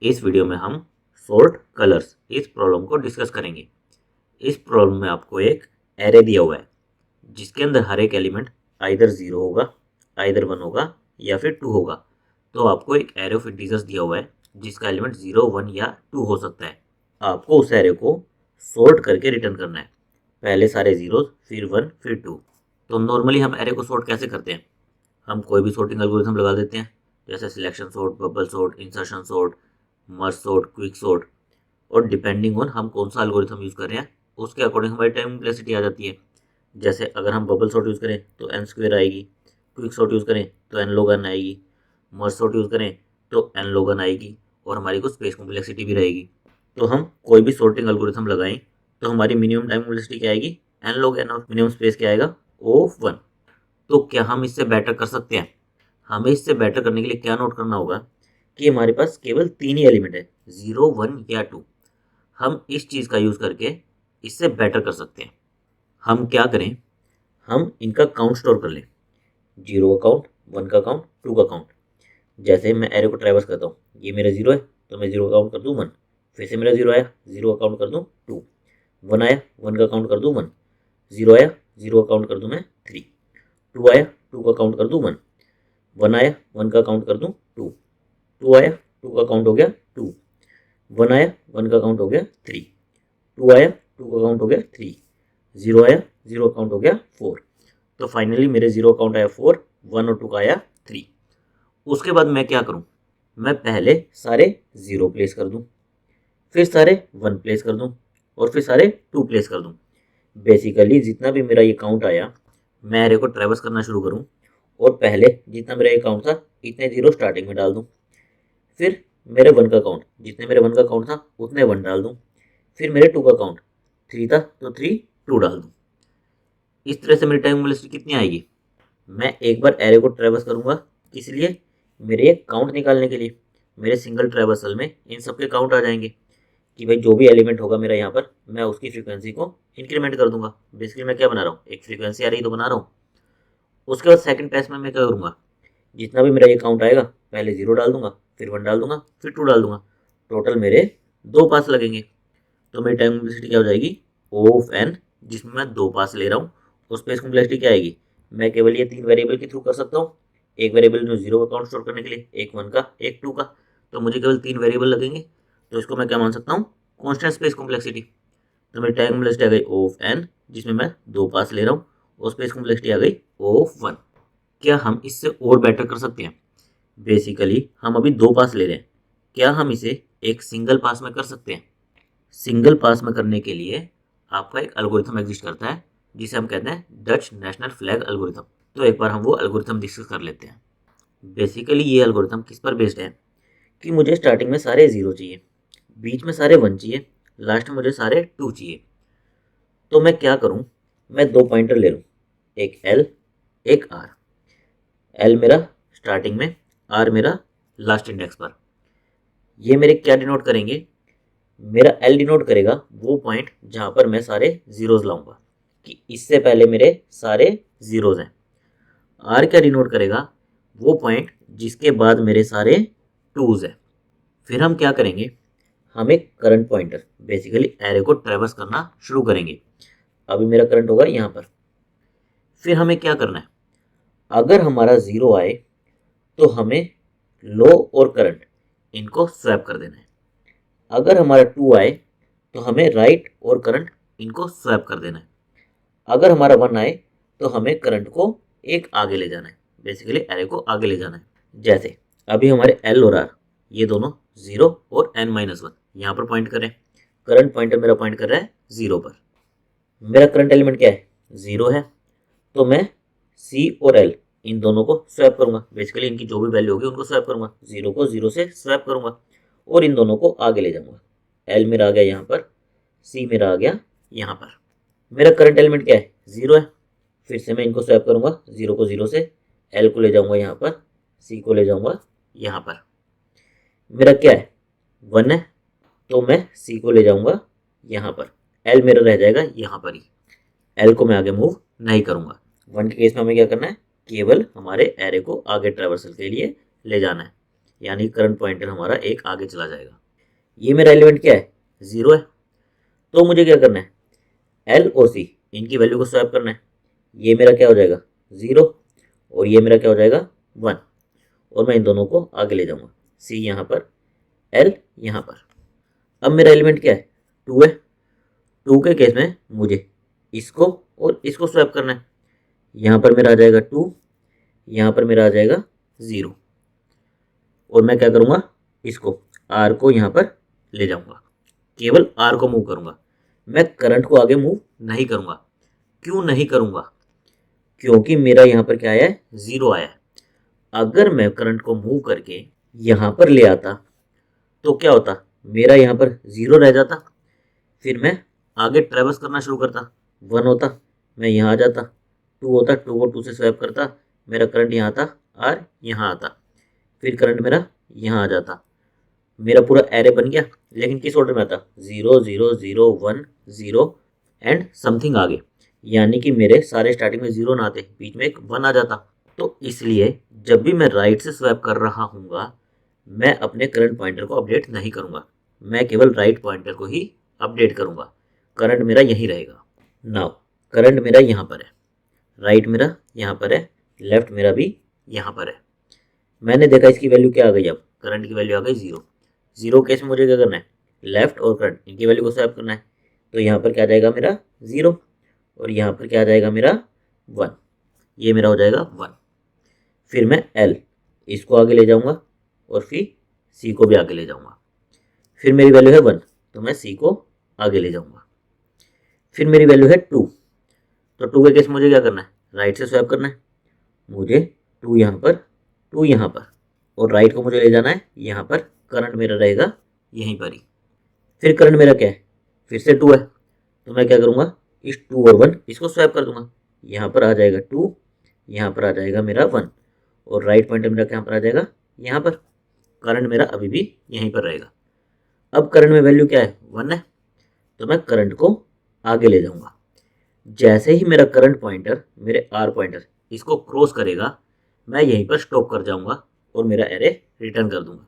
इस वीडियो में हम सॉर्ट कलर्स इस प्रॉब्लम को डिस्कस करेंगे। इस प्रॉब्लम में आपको एक एरे दिया हुआ है जिसके अंदर हर एक एलिमेंट आइदर 0 होगा, आइदर 1 होगा या फिर 2 होगा। तो आपको एक एरे ऑफ इंटीजर्स दिया हुआ है जिसका एलिमेंट 0, 1 या 2 हो सकता है। आपको उस एरे को सॉर्ट करके रिटर्न करना है, पहले सारे जीरोस, फिर 1, फिर 2। तो नॉर्मली हम एरे को सॉर्ट कैसे करते हैं? हम कोई भी सॉर्टिंग एल्गोरिथम लगा देते हैं, जैसे selection sort, bubble sort, insertion sort, merge sort, quick sort. और डिपेंडिंग ऑन हम कौन सा एल्गोरिथम यूज़ कर रहे हैं उसके अकॉर्डिंग हमारी टाइम कॉम्प्लेक्सिटी आ जाती है। जैसे अगर हम बबल सॉर्ट यूज़ करें तो n स्क्वेयर आएगी, क्विक सॉर्ट यूज़ करें तो n log n आएगी, मर्ज सॉर्ट यूज़ करें तो n log n आएगी, और हमारी कुछ स्पेस कॉम्प्लेक्सिटी भी रहेगी। तो हम कोई भी सॉर्टिंग एल्गोरिथम लगाएं तो हमारी मिनिमम टाइम कॉम्प्लेक्सिटी क्या आएगी? n log n, और मिनिमम स्पेस क्या आएगा? O(1). तो क्या हम इससे बेटर कर सकते हैं? हमें इससे बेटर करने के लिए क्या नोट करना होगा कि हमारे पास केवल 3 ही एलिमेंट है, 0, 1 या 2। हम इस चीज़ का यूज़ करके इससे बेटर कर सकते हैं। हम क्या करें, हम इनका काउंट स्टोर कर लें, 0 का काउंट, 1 का काउंट, 2 का काउंट। जैसे मैं एरे को ट्रैवर्स करता हूँ, ये मेरा 0 है तो मैं 0 का काउंट कर दूँ 1, फिर से मेरा 0 आया, 0 का काउंट कर दूँ 2, 1 आया, 1 का काउंट कर दूँ 1, 0 आया, 0 का काउंट कर दूँ मैं 3, 2 आया, 2 का काउंट कर दूँ 1, 1 आया, 1 का काउंट कर दूँ 2, 2 आया, 2 का काउंट हो गया 2, 1 आया, 1 का काउंट हो गया 3, 2 आया, 2 का काउंट हो गया 3, 0 आया, 0 का काउंट हो गया 4। तो फाइनली मेरे 0 काउंट आया 4, 1 और 2 का आया 3। उसके बाद मैं क्या करूं, मैं पहले सारे 0 प्लेस कर दूं, फिर सारे 1 प्लेस कर दूं, और फिर सारे 2 प्लेस कर दूं। बेसिकली जितना भी मेरा ये काउंट आया, मैं एरे को ट्रैवर्स करना शुरू करूं और पहले जितना मेरा ये काउंट था इतने 0 स्टार्टिंग में डाल दूं, फिर मेरे 1 का काउंट, जितने मेरे 1 का काउंट था उतने 1 डाल दूं, फिर मेरे 2 का काउंट 3 था तो 3, 2 डाल दूं। इस तरह से मेरी टाइम वेलोसिटी कितनी आएगी? मैं एक बार एरे को ट्रैवर्स करूंगा, किस लिए? मेरे ये काउंट निकालने के लिए। मेरे सिंगल ट्रैवर्सल में इन सब के काउंट आ जाएंगे कि भाई जो भी एलिमेंट होगा मेरा यहाँ पर, मैं उसकी फ्रीक्वेंसी को इंक्रीमेंट कर दूंगा। बेसिकली मैं क्या बना रहा हूँ, एक फ्रीक्वेंसी आ रही तो बना रहा हूँ। उसके बाद सेकंड पैस में मैं क्या करूँगा, जितना भी मेरा ये काउंट आएगा पहले 0 डाल दूंगा, फिर 1 डाल दूंगा, फिर 2 डाल दूंगा। टोटल मेरे 2 पास लगेंगे। तो मेरी टाइम कॉम्प्लेक्सिटी क्या हो जाएगी? O ऑफ n, जिसमें मैं 2 पास ले रहा हूँ। और स्पेस कॉम्प्लेक्सिटी क्या आएगी? मैं केवल ये 3 वेरिएबल के थ्रू कर सकता हूँ। एक वेरिएबल में 0 का काउंट स्टोर करने के लिए, एक 1 का, एक 2 का। तो मुझे केवल 3 वेरिएबल लगेंगे। तो इसको मैं क्या मान सकता हूँ? Constant space complexity. तो मेरी टाइम कॉम्प्लेक्सिटी आ गई O ऑफ n, जिसमें मैं 2 पास ले रहा हूँ, और स्पेस कॉम्प्लेक्सिटी आ गई O ऑफ 1। क्या हम इससे और बेटर कर सकते हैं? बेसिकली हम अभी 2 पास ले रहे हैं, क्या हम इसे एक सिंगल पास में कर सकते हैं? सिंगल पास में करने के लिए आपका एक एल्गोरिथम एग्जिस्ट करता है जिसे हम कहते हैं डच नेशनल फ्लैग एल्गोरिथम। तो एक बार हम वो एल्गोरिथम डिस्कस कर लेते हैं। बेसिकली ये एल्गोरिथम किस पर बेस्ड है कि मुझे स्टार्टिंग में सारे 0 चाहिए, बीच में सारे 1 चाहिए, लास्ट में मुझे सारे 2 चाहिए। तो मैं क्या करूं, मैं 2 पॉइंटर ले लूं, एक L, एक R। L मेरा स्टार्टिंग में, R मेरा लास्ट इंडेक्स पर। ये मेरे क्या डिनोट करेंगे? मेरा L डिनोट करेगा वो पॉइंट जहां पर मैं सारे जीरोज लाऊंगा, कि इससे पहले मेरे सारे जीरोज हैं। R क्या डिनोट करेगा? वो पॉइंट जिसके बाद मेरे सारे टूज हैं। फिर हम क्या करेंगे, हम एक करंट पॉइंटर, बेसिकली एरे को ट्रैवर्स करना शुरू करेंगे। अभी मेरा करंट होगा यहाँ पर। फिर हमें क्या करना है, अगर हमारा 0 आए तो हमें लो और करंट इनको स्वैप कर देना है। अगर हमारा 2 आए तो हमें राइट और करंट इनको स्वैप कर देना है। अगर हमारा 1 आए तो हमें करंट को एक आगे ले जाना है, बेसिकली एरे को आगे ले जाना है। जैसे अभी हमारे L और R ये दोनों 0 और n-1 यहाँ पर पॉइंट कर रहे हैं। करंट पॉइंटर मेरा पॉइंट कर रहा है 0 पर। मेरा करंट एलिमेंट क्या है? 0 है। तो मैं C और L इन दोनों को स्वैप करूंगा, बेसिकली इनकी जो भी वैल्यू होगी उनको स्वैप करूंगा। 0 को 0 से स्वैप करूंगा और इन दोनों को आगे ले जाऊंगा। L मेरा आ गया यहाँ पर, C मेरा आ गया यहाँ पर। मेरा करंट एलिमेंट क्या है? 0 है। फिर से मैं इनको स्वैप करूंगा, 0 को 0 से, L को ले जाऊंगा यहाँ पर, C को ले जाऊंगा यहाँ पर। मेरा क्या है? 1 है। तो मैं C को ले जाऊंगा यहाँ पर, L मेरा रह जाएगा यहाँ पर ही। L को मैं आगे मूव नहीं करूंगा। 1 के केस में हमें क्या करना है, केवल हमारे एरे को आगे ट्रैवर्सल के लिए ले जाना है। यानी करंट पॉइंटर हमारा एक आगे चला जाएगा। ये मेरा एलिमेंट क्या है, 0 है। तो मुझे क्या करना है, एल और सी इनकी वैल्यू को स्वैप करना है। ये मेरा क्या हो जाएगा, 0, और ये मेरा क्या हो जाएगा, 1, और मैं इन दोनों को आगे ले जाऊंगा, सी यहाँ पर, एल यहाँ पर। अब मेरा एलिमेंट क्या है, 2 है। 2 के केस में मुझे इसको और इसको स्वैप करना है। यहाँ पर मेरा आ जाएगा 2, यहाँ पर मेरा आ जाएगा 0, और मैं क्या करूँगा, इसको आर को यहाँ पर ले जाऊँगा, केवल आर को मूव करूँगा। मैं करंट को आगे मूव नहीं करूँगा। क्यों नहीं करूँगा, क्योंकि मेरा यहाँ पर क्या आया है, 0 आया है। अगर मैं करंट को मूव करके यहाँ पर ले आता तो क्या होता, मेरा यहाँ पर 0 रह जाता, फिर मैं आगे ट्रेवल्स करना शुरू करता, 1 होता, मैं यहाँ आ जाता, 2 होता, 2 को 2 से स्वैप करता, मेरा करंट यहाँ आता, आर यहाँ आता, फिर करंट मेरा यहाँ आ जाता, मेरा पूरा एरे बन गया। लेकिन किस ऑर्डर में आता, 0 0 0 1 0 एंड समथिंग आगे, यानी कि मेरे सारे स्टार्टिंग में 0 ना आते, बीच में एक 1 आ जाता। तो इसलिए जब भी मैं राइट से स्वैप कर रहा हूँगा, मैं अपने करंट पॉइंटर को अपडेट नहीं करूँगा, मैं केवल राइट पॉइंटर को ही अपडेट करूँगा। करंट मेरा यहीं रहेगा। नाउ करंट मेरा यहाँ पर है, राइट मेरा यहाँ पर है, लेफ्ट मेरा भी यहाँ पर है। मैंने देखा इसकी वैल्यू क्या आ गई, अब करंट की वैल्यू आ गई 0। 0 केस में मुझे क्या करना है, लेफ्ट और करंट इनकी वैल्यू को स्वैप करना है। तो यहाँ पर क्या आ जाएगा मेरा 0, और यहाँ पर क्या आ जाएगा मेरा 1, ये मेरा हो जाएगा 1। फिर मैं L इसको आगे ले जाऊँगा और फिर C को भी आगे ले जाऊँगा। फिर मेरी वैल्यू है 1, तो मैं C को आगे ले जाऊँगा। फिर मेरी वैल्यू है 2, तो 2 के केस मुझे क्या करना है, राइट से स्वैप करना है। मुझे 2 यहाँ पर, 2 यहाँ पर, और राइट को मुझे ले जाना है यहाँ पर। करंट मेरा रहेगा यहीं पर ही। फिर करंट मेरा क्या है, फिर से 2 है, तो मैं क्या करूँगा, इस 2 और 1 इसको स्वैप कर दूंगा। यहाँ पर आ जाएगा 2, यहाँ पर आ जाएगा मेरा 1, और राइट पॉइंटर मेरा कहाँ पर आ जाएगा, यहाँ पर। करंट मेरा अभी भी यहीं पर रहेगा। अब करंट में वैल्यू क्या है, 1 है, तो मैं करंट को आगे ले जाऊँगा। जैसे ही मेरा करंट पॉइंटर मेरे आर पॉइंटर इसको क्रॉस करेगा, मैं यहीं पर स्टॉप कर जाऊँगा और मेरा एरे रिटर्न कर दूंगा।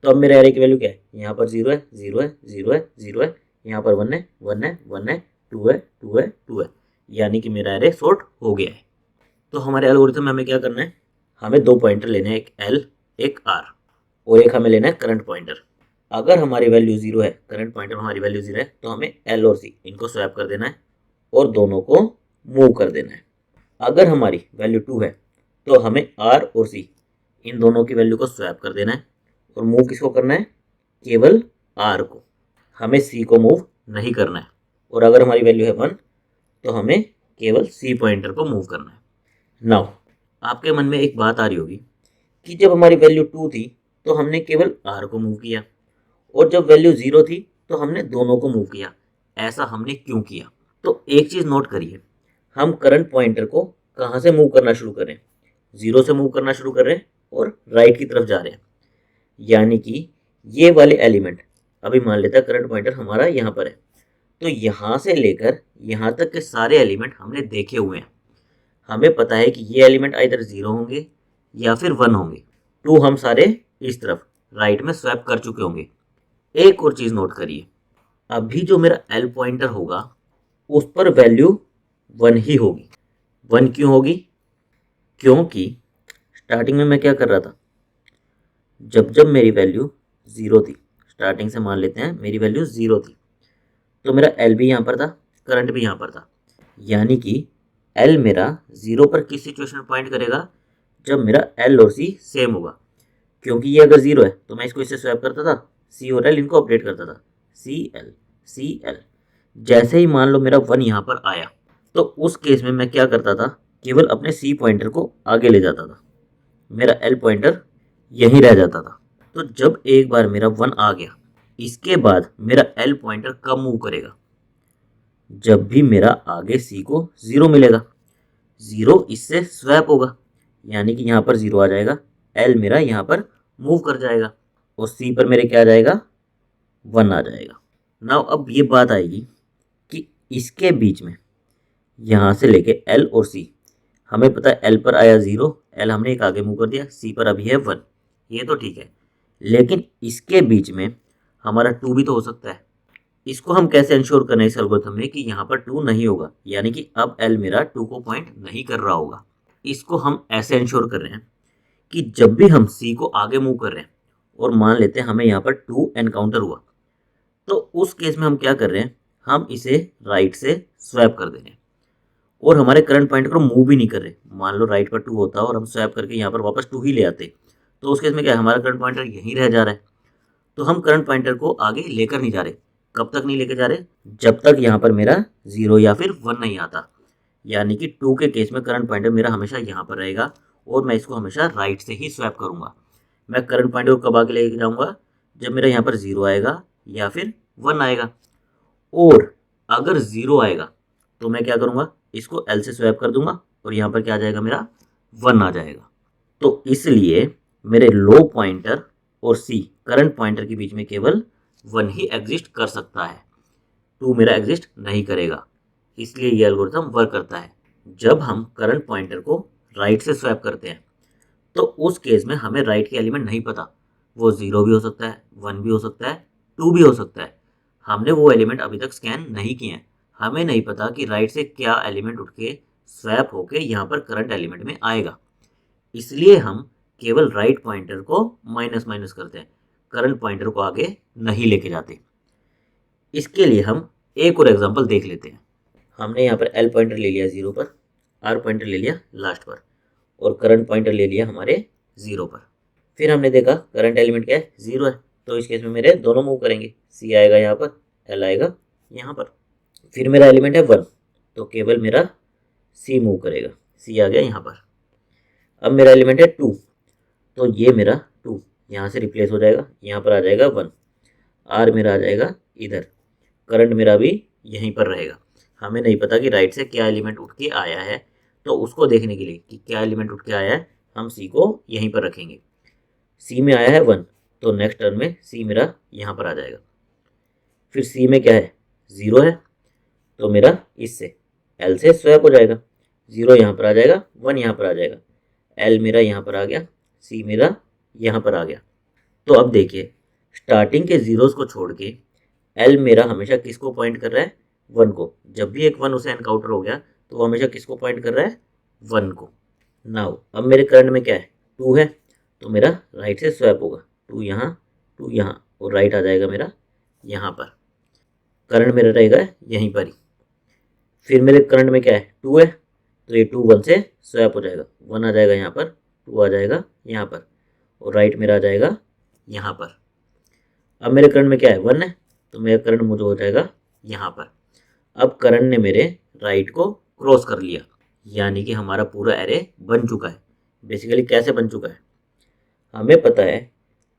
तो अब मेरे एरे की वैल्यू क्या है, यहाँ पर 0 है, 0 है, 0 है, 0 है, यहाँ पर 1 है, 1 है, 1 है, 2 है, 2 है, 2 है, यानी कि मेरा एरे सॉर्ट हो गया है। तो हमारे एल्गोरिथम में हमें क्या करना है, हमें 2 पॉइंटर लेने हैं, एक L एक R, और एक हमें लेना है करंट पॉइंटर। अगर हमारी वैल्यू 0 है, करंट पॉइंटर में हमारी वैल्यू 0 है, तो हमें L और C इनको स्वैप कर देना है और दोनों को मूव कर देना है। अगर हमारी वैल्यू 2 है, तो हमें R और C इन दोनों की वैल्यू को स्वैप कर देना है, और मूव किसको करना है, केवल R को, हमें C को मूव नहीं करना है। और अगर हमारी वैल्यू है 1, तो हमें केवल C पॉइंटर को मूव करना है। नाउ आपके मन में एक बात आ रही होगी कि जब हमारी वैल्यू 2 थी तो हमने केवल R को मूव किया, और जब वैल्यू 0 थी तो हमने दोनों को मूव किया, ऐसा हमने क्यों किया? तो एक चीज़ नोट करिए, हम करंट पॉइंटर को कहाँ से मूव करना शुरू करें, 0 से मूव करना शुरू कर रहे हैं और राइट की तरफ जा रहे हैं। यानी कि ये वाले एलिमेंट, अभी मान लेते हैं करंट पॉइंटर हमारा यहाँ पर है, तो यहाँ से लेकर यहाँ तक के सारे एलिमेंट हमने देखे हुए हैं। हमें पता है कि ये एलिमेंट आइदर 0 होंगे या फिर 1 होंगे। 2 हम सारे इस तरफ राइट में स्वैप कर चुके होंगे। एक और चीज़ नोट करिए, अभी जो मेरा L पॉइंटर होगा उस पर वैल्यू 1 ही होगी। 1 क्यों होगी? क्योंकि स्टार्टिंग में मैं क्या कर रहा था, जब जब मेरी वैल्यू 0 थी, स्टार्टिंग से मान लेते हैं मेरी वैल्यू 0 थी, तो मेरा L भी यहाँ पर था, करंट भी यहाँ पर था। यानी कि L मेरा 0 पर किस सिचुएशन में पॉइंट करेगा, जब मेरा L और C सेम होगा। क्योंकि ये अगर 0 है तो मैं इसको इससे स्वैप करता था, C और L इनको अपडेट करता था, CL CL। जैसे ही मान लो मेरा 1 यहाँ पर आया, तो उस केस में मैं क्या करता था, केवल अपने C पॉइंटर को आगे ले जाता था, मेरा L पॉइंटर यहीं रह जाता था। तो जब एक बार मेरा 1 आ गया, इसके बाद मेरा L पॉइंटर कब मूव करेगा, जब भी मेरा आगे C को 0 मिलेगा, 0 इससे स्वैप होगा, यानी कि यहाँ पर 0 आ जाएगा, L मेरा यहाँ पर मूव कर जाएगा और C पर मेरे क्या आ जाएगा, 1 आ जाएगा। नाउ अब ये बात आएगी कि इसके बीच में यहाँ से लेके L और C, हमें पता है L पर आया 0, L हमने एक आगे मूव कर दिया, C पर अभी है 1, ये तो ठीक है। लेकिन इसके बीच में हमारा 2 भी तो हो सकता है। इसको हम कैसे इंश्योर करें इस एल्गोरिथम में कि यहाँ पर 2 नहीं होगा, यानी कि अब L मेरा 2 को पॉइंट नहीं कर रहा होगा। इसको हम ऐसे इंश्योर कर रहे हैं कि जब भी हम C को आगे मूव कर रहे हैं और मान लेते हैं हमें यहाँ पर 2 एनकाउंटर हुआ, तो उस केस में हम क्या कर रहे हैं, हम इसे राइट से स्वैप कर दे रहे हैं और हमारे करंट पॉइंटर को मूव भी नहीं कर रहे। मान लो राइट पर 2 होता और हम स्वैप करके यहाँ पर वापस 2 ही ले आते, तो उस केस में क्या है, हमारा करंट पॉइंटर यहीं रह जा रहा है। तो हम करंट पॉइंटर को आगे लेकर नहीं जा रहे। कब तक नहीं लेकर जा रहे, जब तक यहाँ पर मेरा 0 या फिर 1 नहीं आता। यानी कि 2 के केस में करंट पॉइंटर मेरा हमेशा यहाँ पर रहेगा और मैं इसको हमेशा राइट से ही स्वैप करूँगा। मैं करंट पॉइंटर को कब आगे लेके जाऊँगा, जब मेरा यहाँ पर 0 आएगा या फिर 1 आएगा। और अगर 0 आएगा तो मैं क्या करूँगा, इसको L से स्वैप कर दूंगा और यहाँ पर क्या आ जाएगा, मेरा 1 आ जाएगा। तो इसलिए मेरे लो पॉइंटर और C करंट पॉइंटर के बीच में केवल 1 ही एग्जिस्ट कर सकता है, 2 मेरा एग्जिस्ट नहीं करेगा। इसलिए ये एल्गोरिथम वर्क करता है। जब हम करंट पॉइंटर को राइट से स्वैप करते हैं तो उस केस में हमें राइट के एलिमेंट नहीं पता, वो 0 भी हो सकता है, 1 भी हो सकता है, 2 भी हो सकता है। हमने वो एलिमेंट अभी तक स्कैन नहीं किए हैं, हमें नहीं पता कि राइट से क्या एलिमेंट उठ के स्वैप होके यहाँ पर करंट एलिमेंट में आएगा। इसलिए हम केवल राइट पॉइंटर को माइनस माइनस करते हैं, करंट पॉइंटर को आगे नहीं लेके जाते। इसके लिए हम एक और एग्जांपल देख लेते हैं। हमने यहाँ पर L पॉइंटर ले लिया 0 पर, R पॉइंटर ले लिया लास्ट पर और करंट पॉइंटर ले लिया हमारे 0 पर। फिर हमने देखा करंट एलिमेंट क्या है, 0 है, तो इस केस में मेरे दोनों मूव करेंगे, C आएगा यहाँ पर, L आएगा यहाँ पर। फिर मेरा एलिमेंट है 1, तो केवल मेरा C मूव करेगा, C आ गया यहाँ पर। अब मेरा एलिमेंट है 2, तो ये मेरा 2 यहाँ से रिप्लेस हो जाएगा, यहाँ पर आ जाएगा 1, R मेरा आ जाएगा इधर, करंट मेरा भी यहीं पर रहेगा। हमें नहीं पता कि राइट से क्या एलिमेंट उठ के आया है, तो उसको देखने के लिए कि क्या एलिमेंट उठ के आया है, हम C को यहीं पर रखेंगे। C में आया है 1, तो नेक्स्ट टर्न में C मेरा यहाँ पर आ जाएगा। फिर C में क्या है, 0 है, तो मेरा इससे L से स्वैप हो जाएगा, 0 यहाँ पर आ जाएगा, 1 यहाँ पर आ जाएगा, L मेरा यहाँ पर आ गया, C मेरा यहाँ पर आ गया। तो अब देखिए स्टार्टिंग के जीरोस को छोड़ के L मेरा हमेशा किसको पॉइंट कर रहा है, 1 को। जब भी एक 1 उसे एनकाउंटर हो गया तो वो हमेशा किसको पॉइंट कर रहा है, 1 को। नाउ अब मेरे करंट में क्या है, 2 है, तो मेरा राइट से स्वैप होगा, 2 यहाँ 2 यहाँ और राइट आ जाएगा मेरा यहाँ पर। करंट मेरा रहेगा यहीं पर ही। फिर मेरे करंट में क्या है, 2 है, तो ये 2 1 से स्वैप हो जाएगा, 1 आ जाएगा यहाँ पर, 2 आ जाएगा यहाँ पर और राइट मेरा आ जाएगा यहाँ पर। अब मेरे करंट में क्या है, 1 है, तो मेरा करंट मुझे हो जाएगा यहाँ पर। अब करंट ने मेरे राइट को क्रॉस कर लिया, यानी कि हमारा पूरा एरे बन चुका है। बेसिकली कैसे बन चुका है, हमें पता है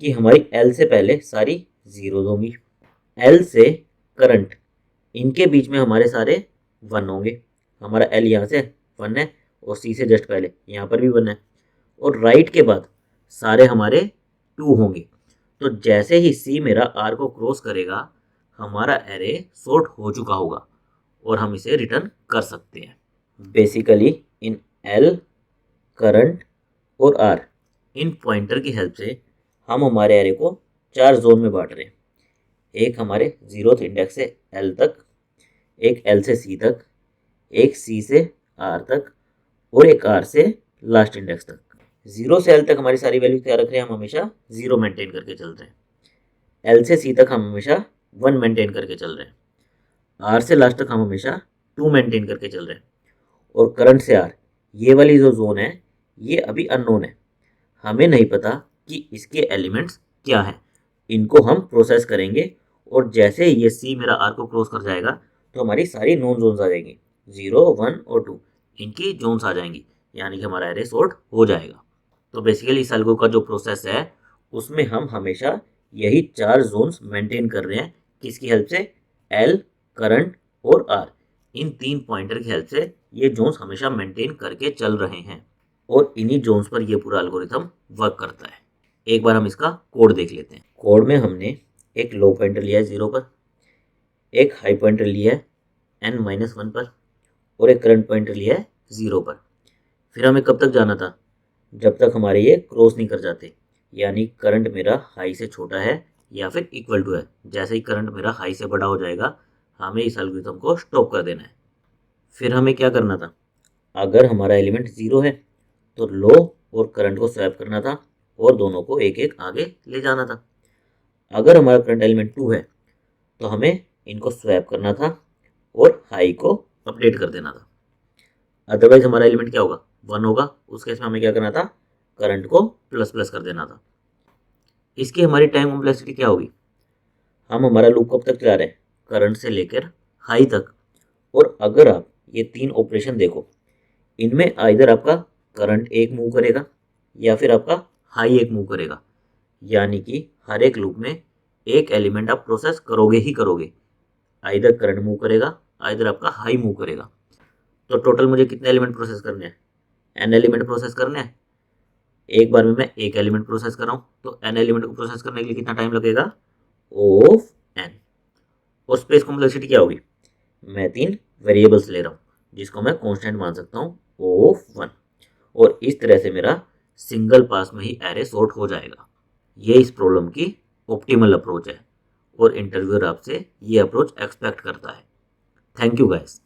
कि हमारी L से पहले सारी जीरोज होंगी, L से करंट, इनके बीच में हमारे सारे 1 होंगे। हमारा L यहाँ से 1 है और C से जस्ट पहले यहाँ पर भी 1 है और राइट के बाद सारे हमारे 2 होंगे। तो जैसे ही C मेरा R को क्रॉस करेगा हमारा एरे सॉर्ट हो चुका होगा और हम इसे रिटर्न कर सकते हैं। बेसिकली इन L, करंट और R, इन पॉइंटर की हेल्प से हम हमारे एरे को 4 जोन में बांट रहे हैं। एक हमारे 0th इंडेक्स से L तक, एक L से C तक, एक C से R तक और एक R से लास्ट इंडेक्स तक। 0 से L तक हमारी सारी वैल्यू क्या रख रहे हैं, हम हमेशा 0 मेंटेन करके चल रहे हैं। L से C तक हम हमेशा 1 मेंटेन करके चल रहे हैं। R से लास्ट तक हम हमेशा 2 मेंटेन करके चल रहे हैं। और करंट से R, ये वाली जो जोन है ये अभी अननोन है, हमें नहीं पता कि इसके एलिमेंट्स क्या हैं। इनको हम प्रोसेस करेंगे और जैसे ये C मेरा R को क्रॉस कर जाएगा तो हमारी सारी नोन जोन्स आ जाएंगी, 0, 1 और 2 इनकी जोन्स आ जाएंगी, यानी कि हमारा एरे सॉर्ट हो जाएगा। तो बेसिकली इस एल्गो का जो प्रोसेस है उसमें हम हमेशा यही 4 जोन्स मेंटेन कर रहे हैं, किसकी हेल्प से, L, करंट और R, इन 3 पॉइंटर की हेल्प से ये जोन्स हमेशा मेंटेन करके चल रहे हैं और इन्हीं जोन्स पर ये पूरा एल्गोरिथम वर्क करता है। एक बार हम इसका कोड देख लेते हैं। कोड में हमने एक लो पॉइंटर लिया है 0 पर, एक हाई पॉइंटर लिया है n-1 पर और एक करंट पॉइंटर लिया है 0 पर। फिर हमें कब तक जाना था, जब तक हमारे ये क्रॉस नहीं कर जाते, यानी करंट मेरा हाई से छोटा है या फिर इक्वल टू है। जैसे ही करंट मेरा हाई से बड़ा हो जाएगा, हमें इस एल्गोरिथम को स्टॉप कर देना है। फिर हमें क्या करना था, अगर हमारा एलिमेंट 0 है तो लो और करंट को स्वैप करना था और दोनों को एक एक आगे ले जाना था। अगर हमारा करंट एलिमेंट 2 है तो हमें इनको स्वैप करना था और हाई को अपडेट कर देना था। अदरवाइज हमारा एलिमेंट क्या होगा, 1 होगा। उस केस में हमें क्या करना था, करंट को प्लस प्लस कर देना था। इसकी हमारी टाइम कॉम्प्लेक्सिटी क्या होगी, हम हमारा लूप कब तक चला रहे हैं, करंट से लेकर हाई तक। और अगर आप ये 3 ऑपरेशन देखो, इनमें आइदर आपका करंट एक मूव करेगा या फिर आपका हाई एक मूव करेगा। यानी कि हर एक लूप में एक एलिमेंट आप प्रोसेस करोगे ही करोगे, आइदर करंट मूव करेगा, आइदर आपका हाई मूव करेगा। तो टोटल मुझे कितने एलिमेंट प्रोसेस करने हैं, एन एलिमेंट प्रोसेस करने हैं। एक बार में मैं एक एलिमेंट प्रोसेस कर रहा हूँ, तो एन एलिमेंट को प्रोसेस करने के लिए कितना टाइम लगेगा, ऑफ एन। और स्पेस कॉम्प्लेक्सिटी क्या होगी, मैं 3 वेरिएबल्स ले रहा हूँ जिसको मैं कांस्टेंट मान सकता हूँ, ऑफ 1। और इस तरह से मेरा सिंगल पास में ही एरे सॉर्ट हो जाएगा। ये इस प्रॉब्लम की ऑप्टिमल अप्रोच है और इंटरव्यूअर आपसे ये अप्रोच एक्सपेक्ट करता है। Thank you guys.